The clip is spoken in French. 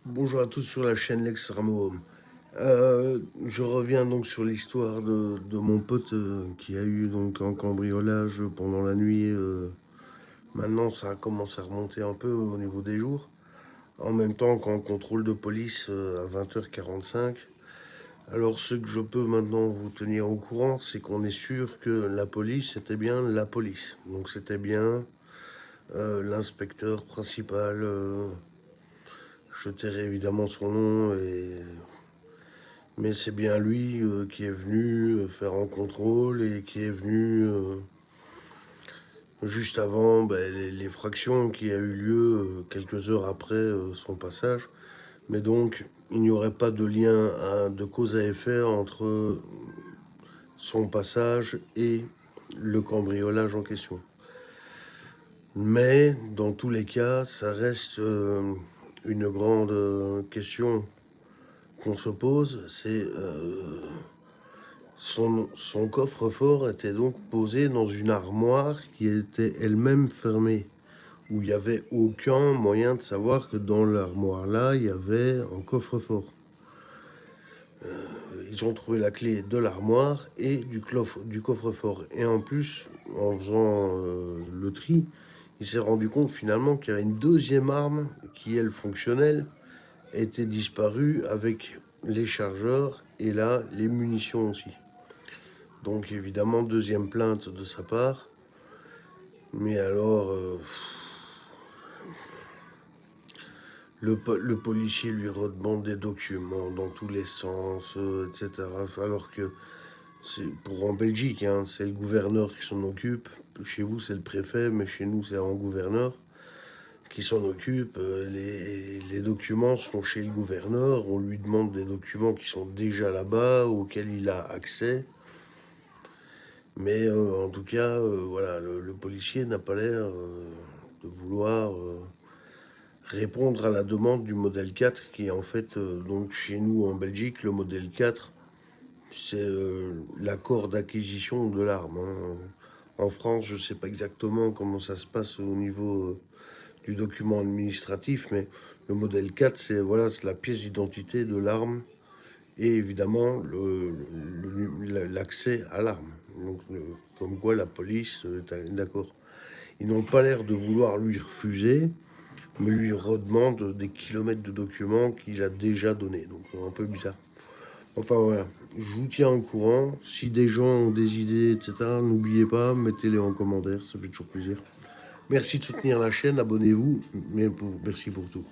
Bonjour à tous sur la chaîne Lex Ramo. Je reviens donc sur l'histoire de mon pote qui a eu donc un cambriolage pendant la nuit. Maintenant, ça a commencé à remonter un peu au niveau des jours. En même temps qu'en contrôle de police à 20h45. Alors, ce que je peux maintenant vous tenir au courant, c'est qu'on est sûr que la police, c'était bien la police. Donc, c'était bien l'inspecteur principal. Je tairai évidemment son nom mais c'est bien lui qui est venu faire un contrôle et qui est venu juste avant l'effraction qui a eu lieu quelques heures après son passage. Mais donc, il n'y aurait pas de lien de cause à effet entre son passage et le cambriolage en question. Mais, dans tous les cas, ça reste une grande question qu'on se pose, c'est son coffre-fort était donc posé dans une armoire qui était elle-même fermée, où il n'y avait aucun moyen de savoir que dans l'armoire-là, il y avait un coffre-fort. Ils ont trouvé la clé de l'armoire et du coffre-fort. Et en plus, en faisant le tri, il s'est rendu compte finalement qu'il y avait une deuxième arme qui, elle, fonctionnelle, était disparue avec les chargeurs et là, les munitions aussi. Donc évidemment, deuxième plainte de sa part. Mais alors, le policier lui redemande des documents dans tous les sens, etc. Alors que c'est pour en Belgique, hein, c'est le gouverneur qui s'en occupe. Chez vous, c'est le préfet, mais chez nous, c'est un gouverneur qui s'en occupe. Les documents sont chez le gouverneur. On lui demande des documents qui sont déjà là-bas, auxquels il a accès. Mais en tout cas, voilà, le policier n'a pas l'air de vouloir répondre à la demande du modèle 4, qui est en fait, donc chez nous en Belgique, le modèle 4, c'est l'accord d'acquisition de l'arme, hein. En France, je ne sais pas exactement comment ça se passe au niveau du document administratif, mais le modèle 4, c'est voilà, c'est la pièce d'identité de l'arme et évidemment l'accès à l'arme. Donc, comme quoi la police est d'accord. Ils n'ont pas l'air de vouloir lui refuser, mais lui redemande des kilomètres de documents qu'il a déjà donnés. Donc, un peu bizarre. Enfin, voilà. Je vous tiens au courant. Si des gens ont des idées, etc., n'oubliez pas, mettez-les en commentaire. Ça fait toujours plaisir. Merci de soutenir la chaîne. Abonnez-vous. Merci pour tout.